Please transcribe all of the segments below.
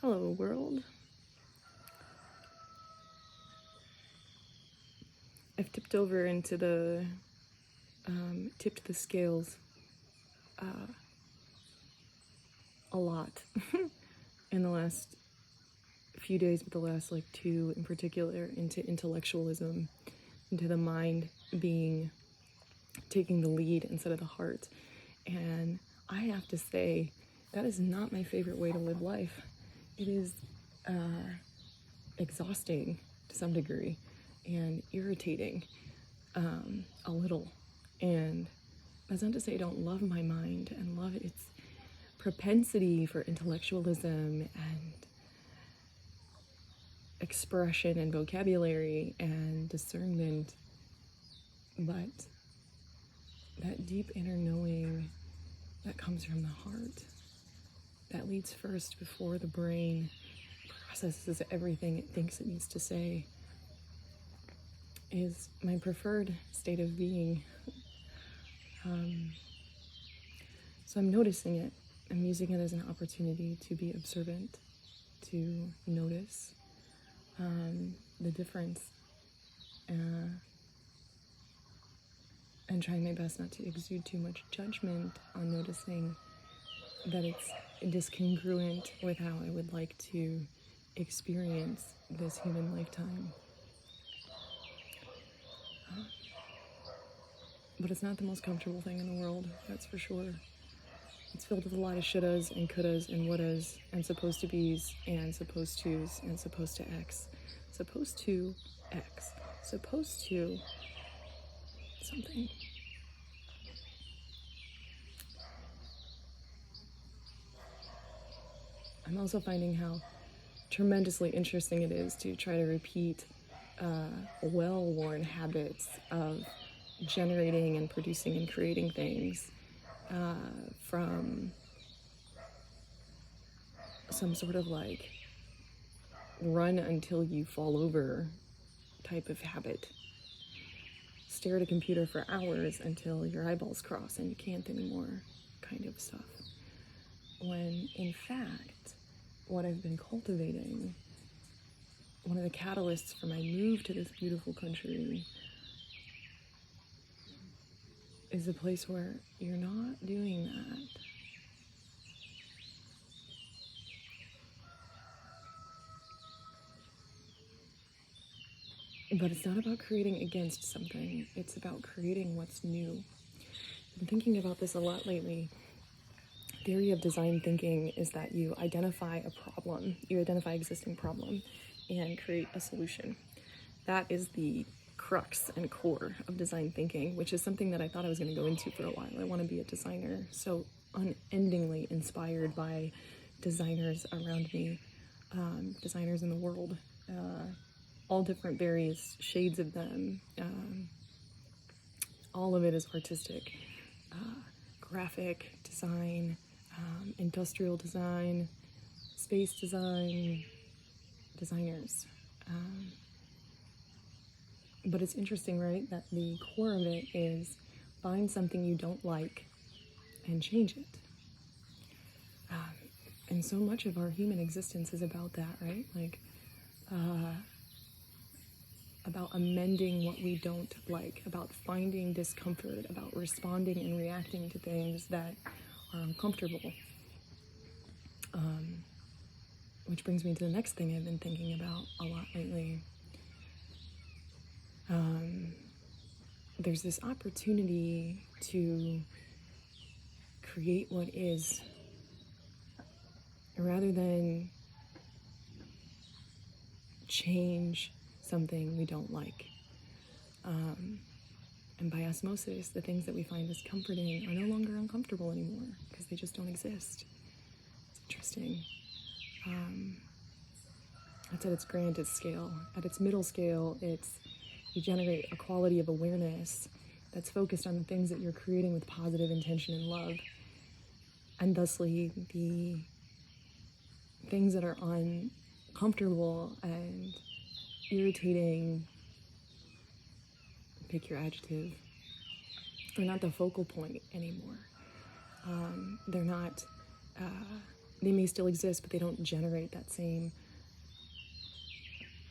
Hello, world. I've tipped over into tipped the scales a lot in the last few days, but the last like two in particular, into intellectualism, into the mind taking the lead instead of the heart. And I have to say, that is not my favorite way to live life. It is exhausting to some degree and irritating a little. And that's not to say I don't love my mind and love its propensity for intellectualism and expression and vocabulary and discernment, but that deep inner knowing that comes from the heart, that leads first before the brain processes everything it thinks it needs to say, is my preferred state of being. So I'm noticing it. I'm using it as an opportunity to be observant, to notice the difference, and trying my best not to exude too much judgment on noticing that it's discongruent with how I would like to experience this human lifetime. But it's not the most comfortable thing in the world, that's for sure. It's filled with a lot of shouldas and couldas and wouldas and supposed to be's and supposed to's and supposed to X. Supposed to X. Supposed to something. I'm also finding how tremendously interesting it is to try to repeat well-worn habits of generating and producing and creating things from some sort of like run until you fall over type of habit. Stare at a computer for hours until your eyeballs cross and you can't anymore kind of stuff. When in fact, what I've been cultivating, one of the catalysts for my move to this beautiful country, is a place where you're not doing that. But it's not about creating against something, it's about creating what's new. I've been thinking about this a lot lately. Theory of design thinking is that you identify a problem, you identify existing problem, and create a solution. That is the crux and core of design thinking, which is something that I thought I was going to go into for a while. I want to be a designer, so unendingly inspired by designers around me, designers in the world, all different various shades of them. All of it is artistic, graphic design, industrial design, space design, designers. But it's interesting, right, that the core of it is find something you don't like and change it. And so much of our human existence is about that, right? Like, about amending what we don't like, about finding discomfort, about responding and reacting to things that are uncomfortable. Which brings me to the next thing I've been thinking about a lot lately. There's this opportunity to create what is, rather than change something we don't like. And by osmosis, the things that we find discomforting are no longer uncomfortable anymore because they just don't exist. It's interesting. That's at its grandest scale. At its middle scale, you generate a quality of awareness that's focused on the things that you're creating with positive intention and love. And thusly, the things that are uncomfortable and irritating, pick your adjective, are not the focal point anymore. They're not they may still exist, but they don't generate that same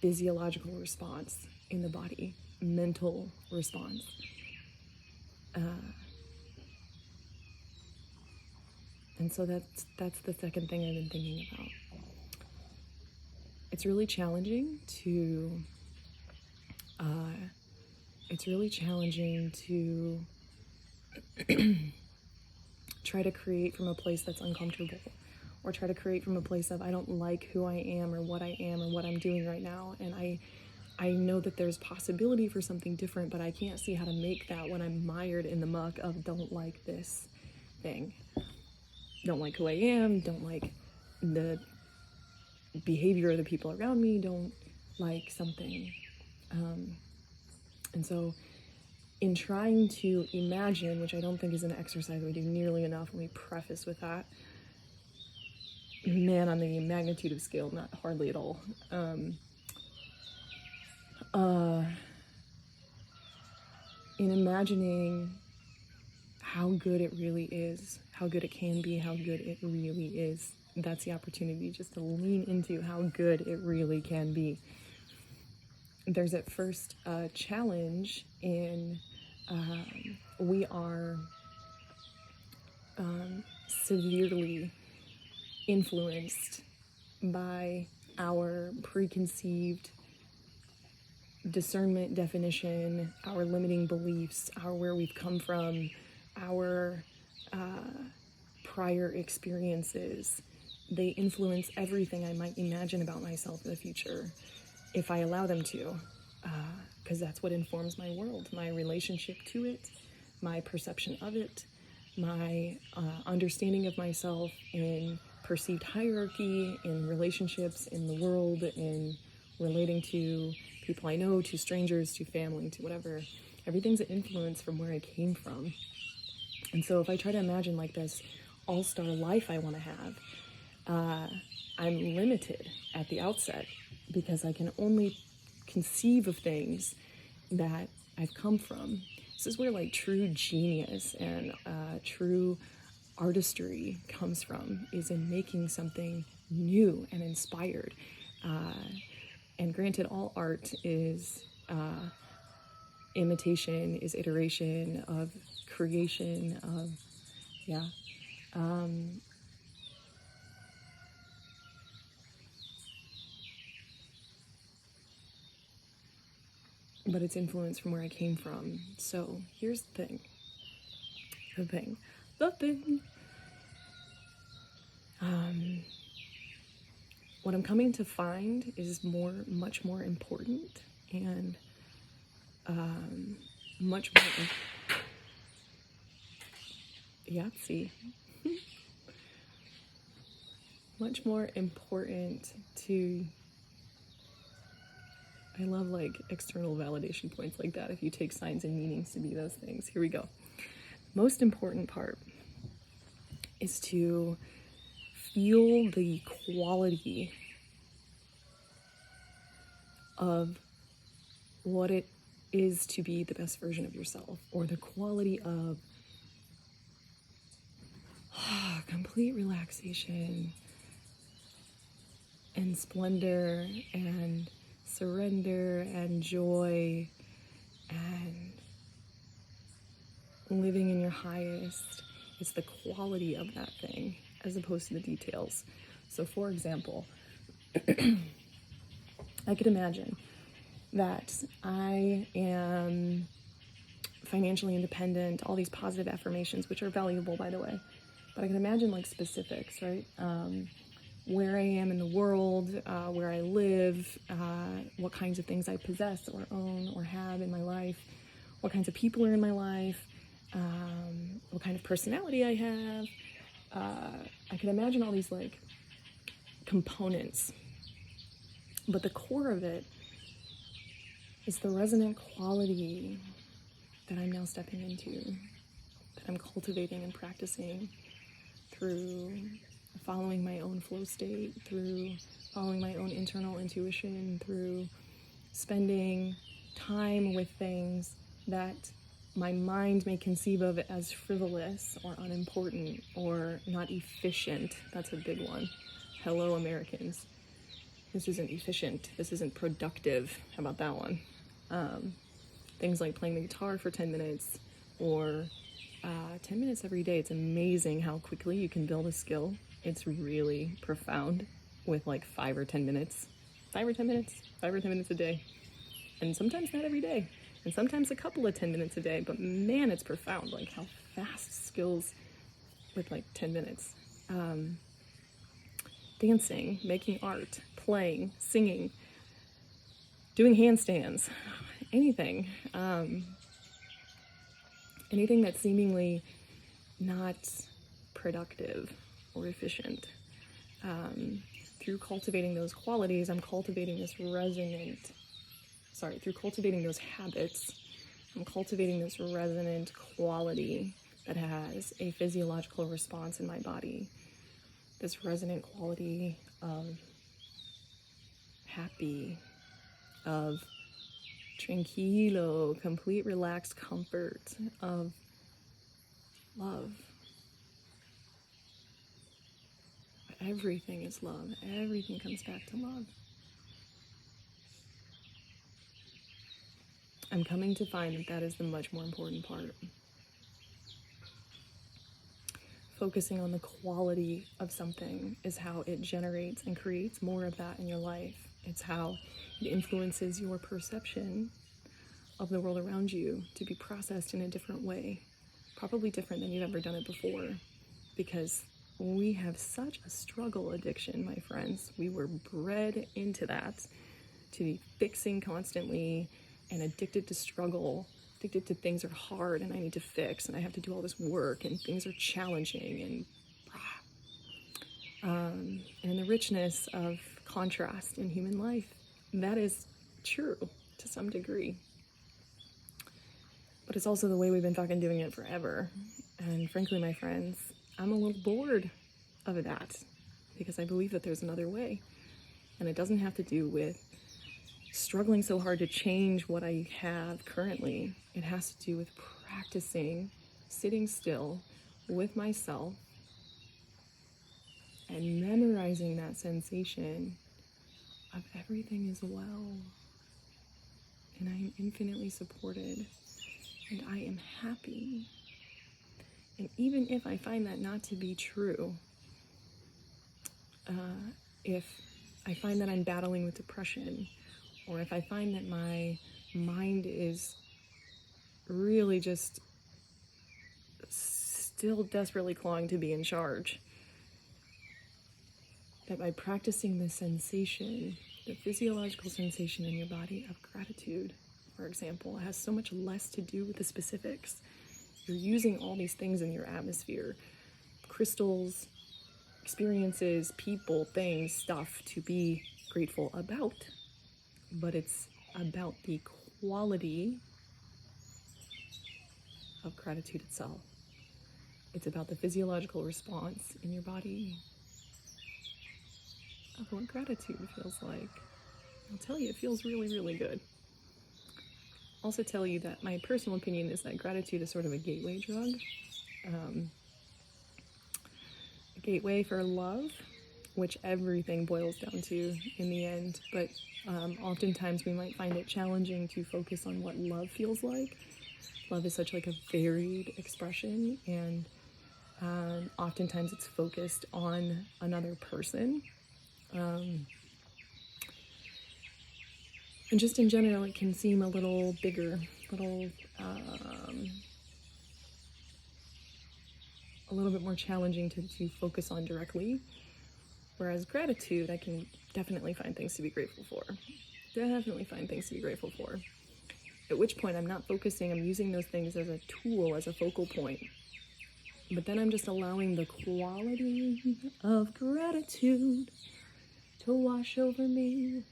physiological response in the body, mental response. And so that's the second thing I've been thinking about. It's really challenging to try to create from a place that's uncomfortable, or try to create from a place of I don't like who I am or what I'm doing right now, and I know that there's possibility for something different, but I can't see how to make that when I'm mired in the muck of don't like this thing, don't like who I am, don't like the behavior of the people around me, don't like something. And so in trying to imagine, which I don't think is an exercise we do nearly enough, and we preface with that, man, on the magnitude of scale, not hardly at all. In imagining how good it really is, how good it can be, how good it really is, that's the opportunity just to lean into how good it really can be. There's at first a challenge in we are severely influenced by our preconceived discernment, definition, our limiting beliefs, our where we've come from, our prior experiences. They influence everything I might imagine about myself in the future, if I allow them to, because that's what informs my world, my relationship to it, my perception of it, my understanding of myself in perceived hierarchy, in relationships, in the world, in relating to people I know, to strangers, to family, to whatever. Everything's an influence from where I came from. And so if I try to imagine like this all-star life I want to have, I'm limited at the outset because I can only conceive of things that I've come from. This is where like true genius and true artistry comes from, is in making something new and inspired. And granted, all art is imitation, is iteration of creation of, yeah. But it's influenced from where I came from. So here's the thing. What I'm coming to find is much more important, and much more, much more important to, I love like external validation points like that, if you take signs and meanings to be those things. Here we go. Most important part is to feel the quality of what it is to be the best version of yourself, or the quality of complete relaxation and splendor and surrender and joy and living in your highest. It's the quality of that thing as opposed to the details. So for example, I could imagine that I am financially independent, all these positive affirmations, which are valuable, by the way. But I can imagine like specifics, right? Where I am in the world, where I live, what kinds of things I possess or own or have in my life, what kinds of people are in my life, what kind of personality I have. I can imagine all these like components, but the core of it is the resonant quality that I'm now stepping into, that I'm cultivating and practicing through following my own flow state, through following my own internal intuition, through spending time with things that my mind may conceive of it as frivolous or unimportant or not efficient. That's a big one. Hello, Americans. This isn't efficient. This isn't productive. How about that one? Things like playing the guitar for 10 minutes or 10 minutes every day. It's amazing how quickly you can build a skill. It's really profound with like 5 or 10 minutes. 5 or 10 minutes? 5 or 10 minutes a day. And sometimes not every day. And sometimes a couple of 10 minutes a day. But man, it's profound, like how fast skills with like 10 minutes. Dancing, making art, playing, singing, doing handstands, anything. Anything that's seemingly not productive or efficient. Through cultivating those qualities, I'm cultivating this through cultivating those habits, I'm cultivating this resonant quality that has a physiological response in my body. This resonant quality of happy, of tranquilo, complete relaxed comfort, of love. Everything is love. Everything comes back to love. I'm coming to find that that is the much more important part. Focusing on the quality of something is how it generates and creates more of that in your life. It's how it influences your perception of the world around you to be processed in a different way, probably different than you've ever done it before, because we have such a struggle addiction, my friends. We were bred into that, to be fixing constantly and addicted to struggle, addicted to things are hard and I need to fix and I have to do all this work and things are challenging and the richness of contrast in human life, that is true to some degree. But it's also the way we've been fucking doing it forever. And frankly, my friends, I'm a little bored of that because I believe that there's another way. And it doesn't have to do with struggling so hard to change what I have currently. It has to do with practicing sitting still with myself and memorizing that sensation of everything is well and I am infinitely supported and I am happy. And even if I find that not to be true, if I find that I'm battling with depression, or if I find that my mind is really just still desperately clawing to be in charge, that by practicing the sensation, the physiological sensation in your body of gratitude, for example, has so much less to do with the specifics. You're using all these things in your atmosphere, crystals, experiences, people, things, stuff to be grateful about. But it's about the quality of gratitude itself. It's about the physiological response in your body of what gratitude feels like. I'll tell you, it feels really, really good. Also tell you that my personal opinion is that gratitude is sort of a gateway drug. A gateway for love, which everything boils down to in the end. But oftentimes we might find it challenging to focus on what love feels like. Love is such like a varied expression, and oftentimes it's focused on another person. And just in general, it can seem a little bigger, a little bit more challenging to focus on directly. Whereas gratitude, I can definitely find things to be grateful for. Definitely find things to be grateful for. At which point I'm not focusing, I'm using those things as a tool, as a focal point. But then I'm just allowing the quality of gratitude to wash over me,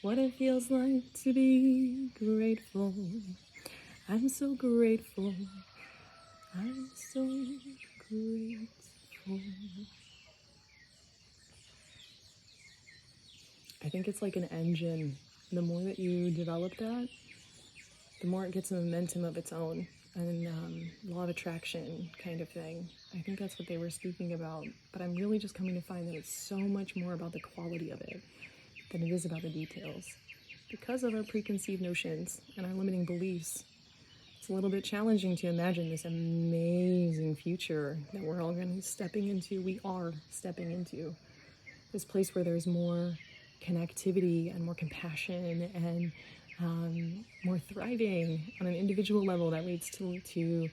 what it feels like to be grateful. I'm so grateful, I'm so grateful. I think it's like an engine. The more that you develop that, the more it gets a momentum of its own, and law of attraction kind of thing. I think that's what they were speaking about, but I'm really just coming to find that it's so much more about the quality of it than it is about the details. Because of our preconceived notions and our limiting beliefs, it's a little bit challenging to imagine this amazing future that we're all going to be stepping into. We are stepping into this place where there's more connectivity and more compassion and more thriving on an individual level that leads to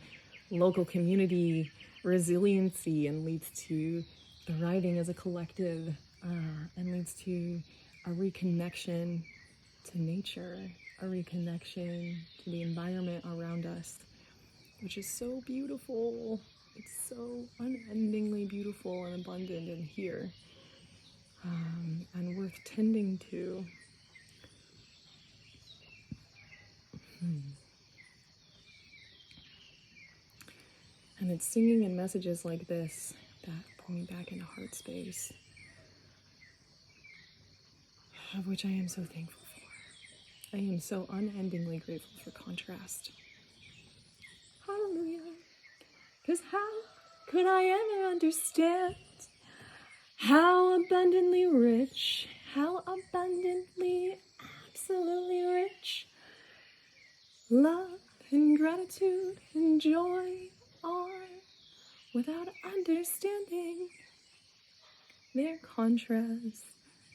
local community resiliency and leads to thriving as a collective, and leads to a reconnection to nature, a reconnection to the environment around us, which is so beautiful. It's so unendingly beautiful and abundant and here, and worth tending to. And it's singing in messages like this that pull me back into heart space, of which I am so thankful for. I am so unendingly grateful for contrast. Hallelujah. Because how could I ever understand how abundantly rich, how abundantly, absolutely rich love and gratitude and joy are without understanding their contrasts,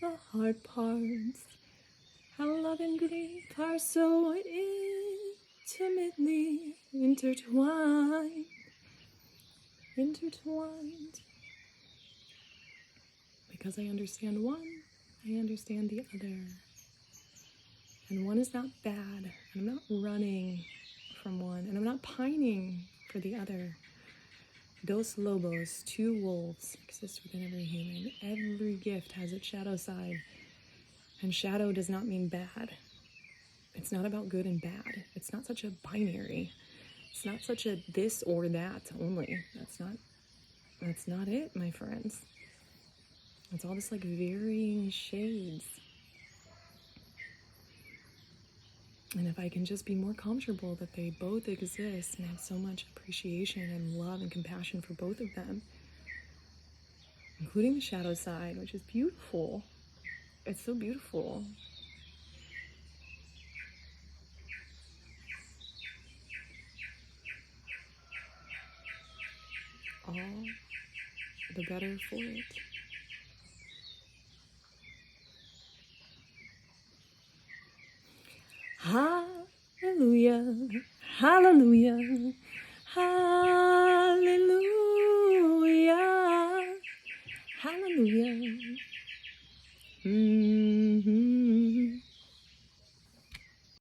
the hard parts, how love and grief are so intimately intertwined. Because I understand one, I understand the other. And one is not bad, and I'm not running from one, and I'm not pining for the other. Dos lobos, two wolves, exist within every human. Every gift has its shadow side, and shadow does not mean bad. It's not about good and bad. It's not such a binary. It's not such a this or that only. That's not it, my friends. It's all this like varying shades. And if I can just be more comfortable that they both exist and have so much appreciation and love and compassion for both of them, including the shadow side, which is beautiful. It's so beautiful. All the better for it. Hallelujah, hallelujah, hallelujah, hallelujah.